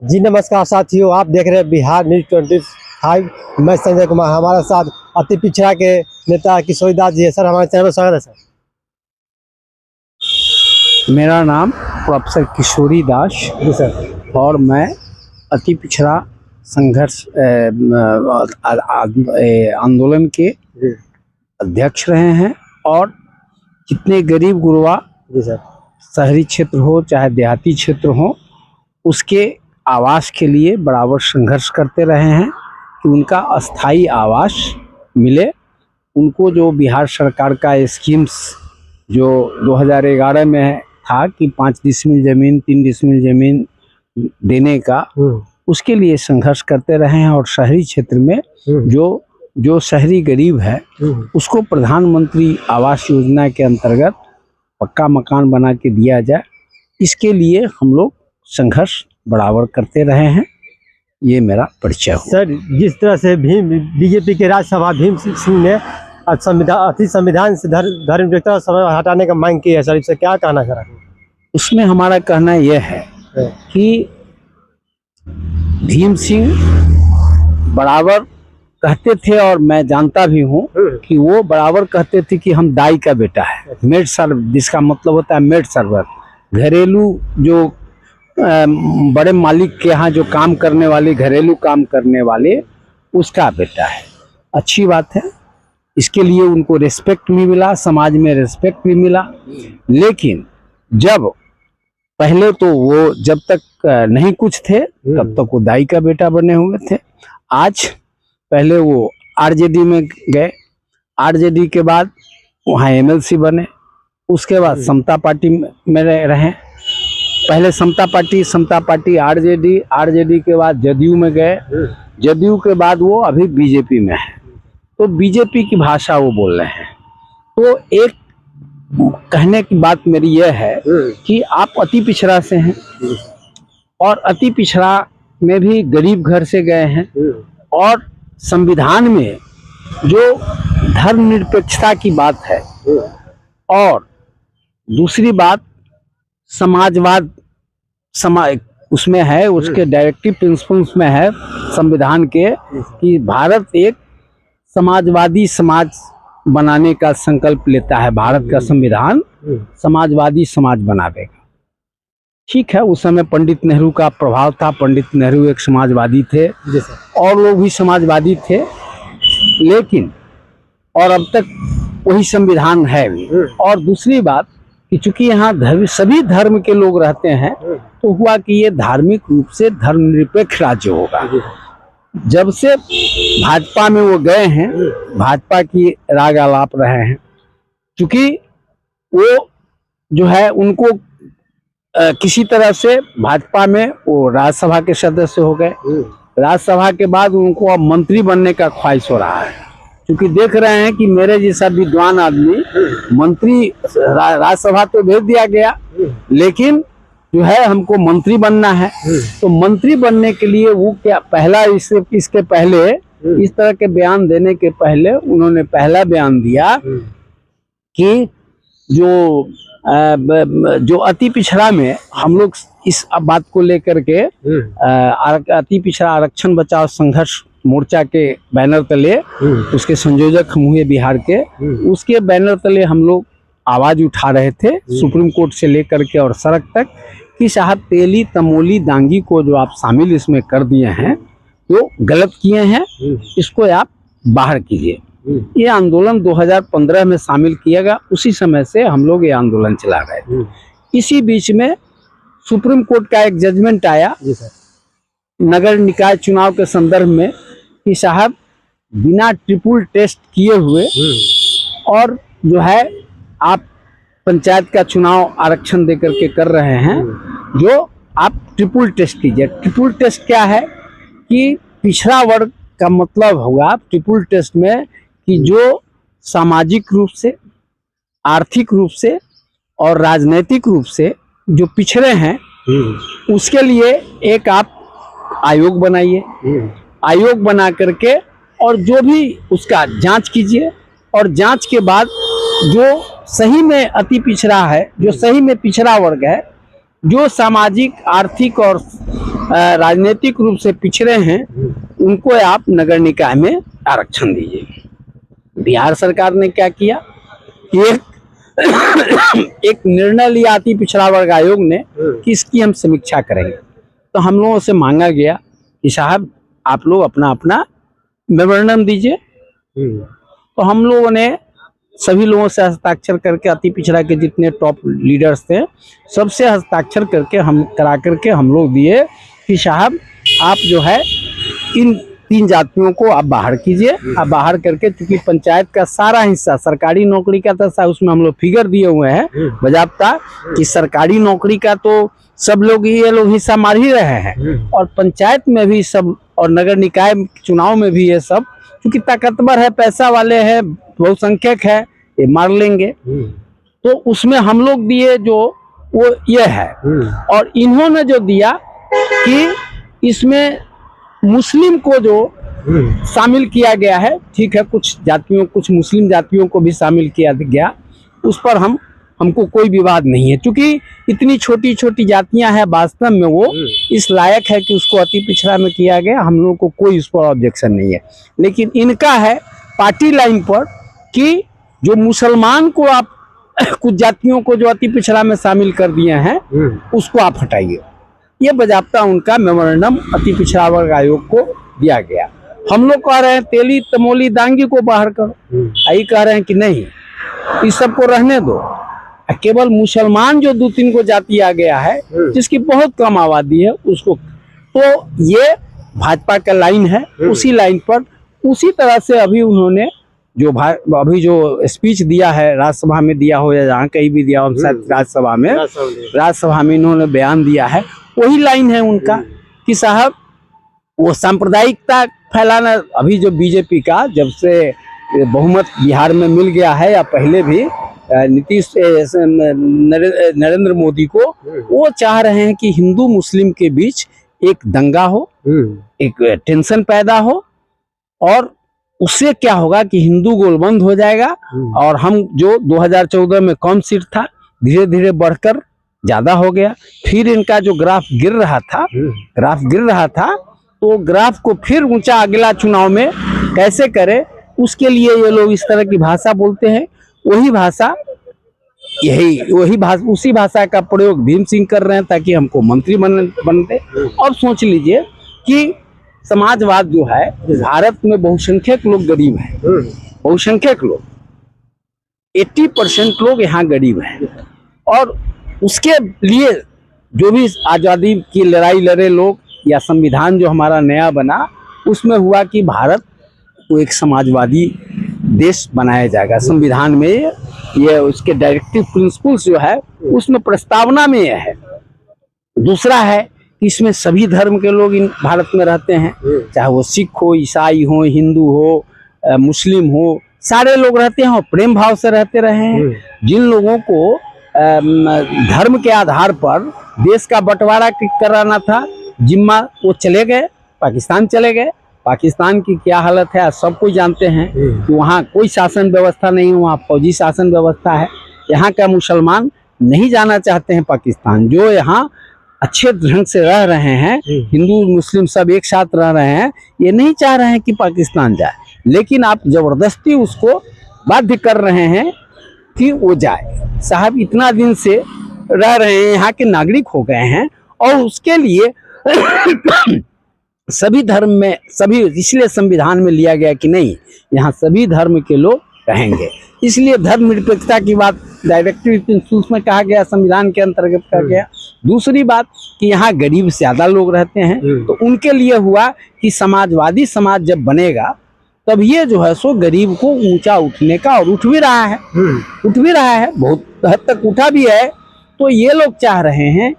जी नमस्कार साथियों, आप देख रहे हैं बिहार न्यूज 25। मैं संजय कुमार। हमारे साथ अति पिछड़ा के नेता किशोरी दास जी है। सर, हमारे चैनल में स्वागत है। सर, मेरा नाम प्रोफेसर किशोरी दास जी सर। और मैं अति पिछड़ा संघर्ष आंदोलन के जी अध्यक्ष रहे हैं और जितने गरीब गुरबा जी सर। शहरी क्षेत्र हो चाहे देहाती क्षेत्र हो उसके आवास के लिए बराबर संघर्ष करते रहे हैं कि उनका अस्थाई आवास मिले। उनको जो बिहार सरकार का स्कीम्स जो 2011 में था कि 5 डिसमिल ज़मीन 3 डिसमिल ज़मीन देने का, उसके लिए संघर्ष करते रहे हैं। और शहरी क्षेत्र में जो शहरी गरीब है उसको प्रधानमंत्री आवास योजना के अंतर्गत पक्का मकान बना के दिया जाए, इसके लिए हम लोग संघर्ष बराबर करते रहे हैं। ये मेरा परिचय हो। सर, जिस तरह से बीजेपी के राज्यसभा भीम सिंह ने संविधान से धर्मनिरपेक्षता समय हटाने का मांग की है, सर इससे क्या कहना चाह रहे हैं? उसमें हमारा कहना यह है कि भीम सिंह बराबर कहते थे और मैं जानता भी हूँ कि वो बराबर कहते थे कि हम दाई का बेटा है, मेड सर्व, जिसका मतलब होता है मेड सर्वर, घरेलू जो बड़े मालिक के यहाँ जो काम करने वाले, घरेलू काम करने वाले, उसका बेटा है। अच्छी बात है, इसके लिए उनको रिस्पेक्ट भी मिला, समाज में रिस्पेक्ट भी मिला। लेकिन जब पहले तो वो जब तक नहीं कुछ थे तब तक वो दाई का बेटा बने हुए थे। आज पहले वो आरजेडी में गए, आरजेडी के बाद वहाँ एमएलसी बने, उसके बाद समता पार्टी में रहे। पहले समता पार्टी आरजेडी के बाद जदयू में गए, जदयू के बाद वो अभी बीजेपी में है। तो बीजेपी की भाषा वो बोल रहे हैं। तो एक कहने की बात मेरी यह है कि आप अति पिछड़ा से हैं और अति पिछड़ा में भी गरीब घर से गए हैं और संविधान में जो धर्मनिरपेक्षता की बात है और दूसरी बात समाजवाद उसमें है, उसके डायरेक्टिव प्रिंसिपल्स में है संविधान के कि भारत एक समाजवादी समाज बनाने का संकल्प लेता है। भारत का संविधान समाजवादी समाज बनावेगा। ठीक है, उस समय पंडित नेहरू का प्रभाव था, पंडित नेहरू एक समाजवादी थे और लोग भी समाजवादी थे, लेकिन और अब तक वही संविधान है भी। और दूसरी बात कि चूंकि यहाँ सभी धर्म के लोग रहते हैं तो हुआ कि ये धार्मिक रूप से धर्मनिरपेक्ष राज्य होगा। जब से भाजपा में वो गए हैं, भाजपा की राग आलाप रहे हैं, क्योंकि वो जो है उनको किसी तरह से भाजपा में वो राज्यसभा के सदस्य हो गए। राज्यसभा के बाद उनको अब मंत्री बनने का ख्वाहिश हो रहा है, क्योंकि देख रहे हैं कि मेरे जैसा विद्वान आदमी मंत्री, राज्यसभा तो भेज दिया गया लेकिन जो है हमको मंत्री बनना है। तो मंत्री बनने के लिए वो क्या पहला इसके पहले इस तरह के बयान देने के पहले उन्होंने पहला बयान दिया कि जो अति पिछड़ा में हम लोग इस बात को लेकर के अति पिछड़ा आरक्षण बचाओ संघर्ष मोर्चा के बैनर तले, उसके संयोजक हम हुए बिहार के, उसके बैनर तले हम लोग आवाज उठा रहे थे सुप्रीम कोर्ट से लेकर के और सड़क तक कि साहब तेली तमोली दांगी को जो आप शामिल इसमें कर दिए हैं तो गलत किए हैं, इसको आप बाहर कीजिए। ये आंदोलन 2015 में शामिल किया गया, उसी समय से हम लोग ये आंदोलन चला रहे। इसी बीच में सुप्रीम कोर्ट का एक जजमेंट आया नगर निकाय चुनाव के संदर्भ में कि साहब बिना ट्रिपल टेस्ट किए हुए और जो है आप पंचायत का चुनाव आरक्षण देकर के कर रहे हैं, जो आप ट्रिपल टेस्ट कीजिए। ट्रिपल टेस्ट क्या है कि पिछड़ा वर्ग का मतलब होगा ट्रिपल टेस्ट में कि जो सामाजिक रूप से, आर्थिक रूप से और राजनीतिक रूप से जो पिछड़े हैं उसके लिए एक आप आयोग बनाइए, आयोग बना करके और जो भी उसका जांच कीजिए और जांच के बाद जो सही में अति पिछड़ा है, जो सही में पिछड़ा वर्ग है, जो सामाजिक, आर्थिक और राजनीतिक रूप से पिछड़े हैं उनको आप नगर निकाय में आरक्षण दीजिए। बिहार सरकार ने क्या किया, एक एक निर्णय लिया अति पिछड़ा वर्ग आयोग ने कि इसकी हम समीक्षा करेंगे। तो हम लोगों से मांगा गया कि साहब आप लोग अपना अपना मेमोरेंडम दीजिए। तो हम लोगों ने सभी लोगों से हस्ताक्षर करके, अति पिछड़ा के जितने टॉप लीडर्स थे सबसे हस्ताक्षर करके हम करा करके हम लोग दिए कि साहब आप जो है इन 3 जातियों को आप बाहर कीजिए। आप बाहर करके, चूंकि पंचायत का सारा हिस्सा सरकारी नौकरी का था, उसमें हम लोग फिगर दिए हुए हैं बजाबता कि सरकारी नौकरी का तो सब लोग ये लोग हिस्सा मार ही रहे हैं, और पंचायत में भी सब, और नगर निकाय चुनाव में भी ये सब, क्योंकि ताकतवर है, पैसा वाले हैं, बहुसंख्यक है, ये मार लेंगे। तो उसमें हम लोग दिए जो वो ये है। और इन्होंने जो दिया कि इसमें मुस्लिम को जो शामिल किया गया है, ठीक है, कुछ जातियों, कुछ मुस्लिम जातियों को भी शामिल किया गया, उस पर हमको कोई विवाद नहीं है। क्योंकि इतनी छोटी छोटी जातियां हैं, वास्तव में वो इस लायक है कि उसको अति पिछड़ा में किया गया, हम लोग को कोई उस पर ऑब्जेक्शन नहीं है। लेकिन इनका है पार्टी लाइन पर कि जो मुसलमान को आप कुछ जातियों को जो अति पिछड़ा में शामिल कर दिए हैं उसको आप हटाइए। ये बजाबता उनका मेमोरेंडम अति पिछड़ा वर्ग आयोग को दिया गया। हम लोग कह रहे हैं तेली, तमोली, दांगी को बाहर करो, यही कह रहे हैं कि नहीं, इस सबको रहने दो। केवल मुसलमान जो 2-3 को जाति आ गया है, जिसकी बहुत कम आबादी है, उसको, तो ये भाजपा का लाइन है। उसी लाइन पर, उसी तरह से अभी उन्होंने जो अभी जो स्पीच दिया है, राज्यसभा में दिया हो या जहाँ कहीं भी दिया हो, राज्यसभा में इन्होंने बयान दिया है, वही लाइन है उनका कि साहब वो सांप्रदायिकता फैलाना। अभी जो बीजेपी का जब से बहुमत बिहार में मिल गया है, या पहले भी नीतीश नरेंद्र मोदी को, वो चाह रहे हैं कि हिंदू मुस्लिम के बीच एक दंगा हो, एक टेंशन पैदा हो, और उससे क्या होगा कि हिंदू गोलबंद हो जाएगा। और हम जो 2014 में कम सीट था, धीरे धीरे बढ़कर ज्यादा हो गया। फिर इनका जो ग्राफ गिर रहा था, तो ग्राफ को फिर ऊंचा अगला चुनाव में कैसे करे, उसके लिए ये लोग इस तरह की भाषा बोलते हैं। वही भाषा उसी भाषा का प्रयोग भीम सिंह कर रहे हैं ताकि हमको मंत्री बनते। अब सोच लीजिए कि समाजवाद जो है, भारत में बहुसंख्यक लोग गरीब हैं, बहुसंख्यक लोग 80% लोग यहाँ गरीब हैं, और उसके लिए जो भी आज़ादी की लड़ाई लड़े लोग, या संविधान जो हमारा नया बना, उसमें हुआ कि भारत को एक समाजवादी देश बनाया जाएगा। संविधान में ये उसके डायरेक्टिव प्रिंसिपल्स जो है, उसमें प्रस्तावना में यह है। दूसरा है कि इसमें सभी धर्म के लोग इन भारत में रहते हैं, चाहे वो सिख हो, ईसाई हो, हिंदू हो, मुस्लिम हो, सारे लोग रहते हैं और प्रेम भाव से रहते रहे हैं। जिन लोगों को धर्म के आधार पर देश का बंटवारा कराना था, जिम्मा, वो चले गए, पाकिस्तान चले गए। पाकिस्तान की क्या हालत है सब कोई जानते हैं कि वहाँ कोई शासन व्यवस्था नहीं, वहाँ फौजी शासन व्यवस्था है। यहाँ का मुसलमान नहीं जाना चाहते हैं पाकिस्तान, जो यहाँ अच्छे ढंग से रह रहे हैं, हिंदू मुस्लिम सब एक साथ रह रहे हैं, ये नहीं चाह रहे हैं कि पाकिस्तान जाए। लेकिन आप जबरदस्ती उसको बाध्य कर रहे हैं कि वो जाए। साहब इतना दिन से रह रहे हैं, यहाँ के नागरिक हो गए हैं, और उसके लिए सभी धर्म में, सभी, इसलिए संविधान में लिया गया कि नहीं, यहाँ सभी धर्म के लोग रहेंगे। इसलिए धर्मनिरपेक्षता की बात डायरेक्टिव प्रिंसिपल्स में कहा गया, संविधान के अंतर्गत कहा गया। दूसरी बात कि यहाँ गरीब ज्यादा लोग रहते हैं, तो उनके लिए हुआ कि समाजवादी समाज जब बनेगा तब ये जो है सो गरीब को ऊंचा उठने का, और उठ भी रहा है, बहुत हद तक उठा भी है। तो ये लोग चाह रहे हैं,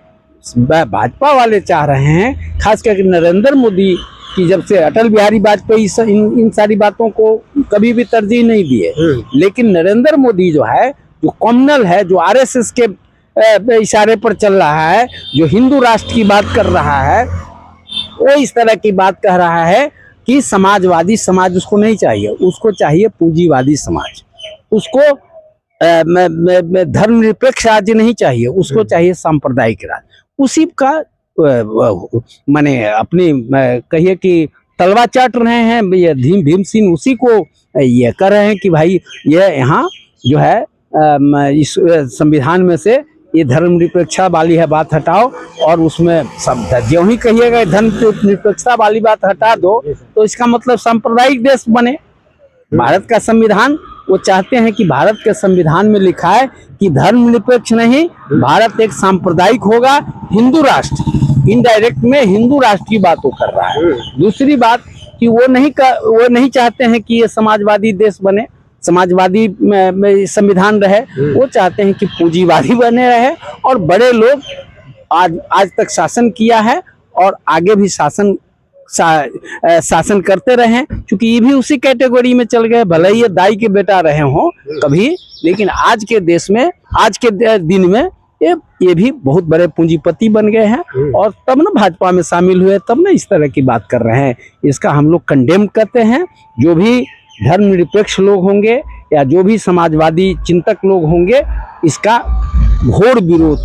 भाजपा वाले चाह रहे हैं, खास करके नरेंद्र मोदी की, जब से अटल बिहारी वाजपेयी इन सारी बातों को कभी भी तरजीह नहीं दिए, लेकिन नरेंद्र मोदी जो है, जो कम्युनल है, जो आरएसएस के इशारे पर चल रहा है, जो हिंदू राष्ट्र की बात कर रहा है, वो इस तरह की बात कह रहा है कि समाजवादी समाज उसको नहीं चाहिए, उसको चाहिए पूंजीवादी समाज। उसको धर्मनिरपेक्ष राज्य नहीं चाहिए, उसको चाहिए सांप्रदायिक राज्य। उसी का माने अपनी कहिए कि तलवा चाट रहे हैं ये भीम सिंह, उसी को ये कर रहे हैं कि भाई ये यहाँ जो है इस संविधान में से ये धर्मनिरपेक्षता वाली है बात हटाओ, और उसमें सब जो ही कहिएगा धर्मनिरपेक्षता वाली बात हटा दो तो इसका मतलब सांप्रदायिक देश बने। भारत का संविधान वो चाहते हैं कि भारत के संविधान में लिखा है कि धर्मनिरपेक्ष नहीं, भारत एक सांप्रदायिक होगा, हिंदू राष्ट्र, इनडायरेक्ट में हिंदू राष्ट्र की बात वो कर रहा है। दूसरी बात कि वो नहीं चाहते हैं कि ये समाजवादी देश बने, समाजवादी में संविधान रहे, वो चाहते हैं कि पूंजीवादी बने रहे और बड़े लोग आज तक शासन किया है और आगे भी शासन करते रहे, क्योंकि ये भी उसी कैटेगरी में चल गए, भले ही ये दाई के बेटा रहे हों कभी, लेकिन आज के देश में, आज के दिन में ये भी बहुत बड़े पूंजीपति बन गए हैं और तब ना भाजपा में शामिल हुए, तब ना इस तरह की बात कर रहे हैं। इसका हम लोग कंडेम करते हैं। जो भी धर्मनिरपेक्ष लोग होंगे या जो भी समाजवादी चिंतक लोग होंगे, इसका घोर विरोध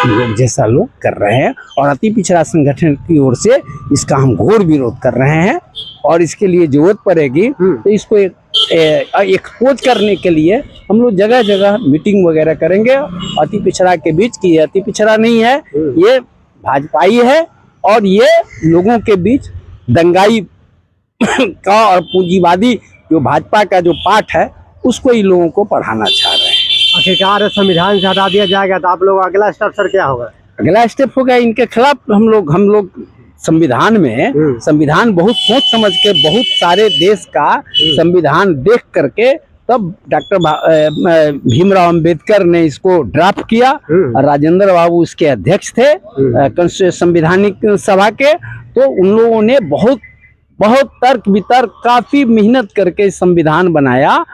लोग जैसा लोग कर रहे हैं और अति पिछड़ा संगठन की ओर से इसका हम घोर विरोध कर रहे हैं। और इसके लिए जरूरत पड़ेगी तो इसको एक्सपोज करने के लिए हम लोग जगह जगह मीटिंग वगैरह करेंगे। अति पिछड़ा के बीच की अति पिछड़ा नहीं है, ये भाजपाई है और ये लोगों के बीच दंगाई का और पूंजीवादी जो भाजपा का जो पाठ है उसको इन लोगों को पढ़ाना चाह रहे हैं। आखिरकार संविधान से हटा दिया जाएगा तो आप लोग अगला स्टेप सर क्या होगा? अगला स्टेप होगा इनके खिलाफ हम लोग संविधान में संविधान बहुत सोच समझ के, बहुत सारे देश का संविधान देख करके तब डॉक्टर भीमराव अंबेडकर ने इसको ड्राफ्ट किया और राजेंद्र बाबू इसके अध्यक्ष थे संविधानिक सभा के। तो उन लोगों ने बहुत तर्क वितर्क काफी मेहनत करके संविधान बनाया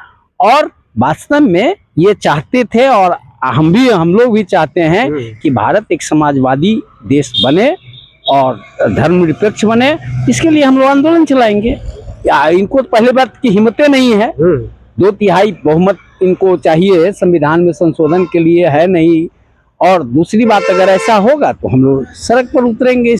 और वास्तव में ये चाहते थे और हम लोग भी चाहते हैं कि भारत एक समाजवादी देश बने और धर्मनिरपेक्ष बने। इसके लिए हम लोग आंदोलन चलाएंगे। इनको पहले बात की हिम्मतें नहीं है, 2/3 बहुमत इनको चाहिए संविधान में संशोधन के लिए, है नहीं। और दूसरी बात अगर ऐसा होगा तो हम लोग सड़क पर उतरेंगे।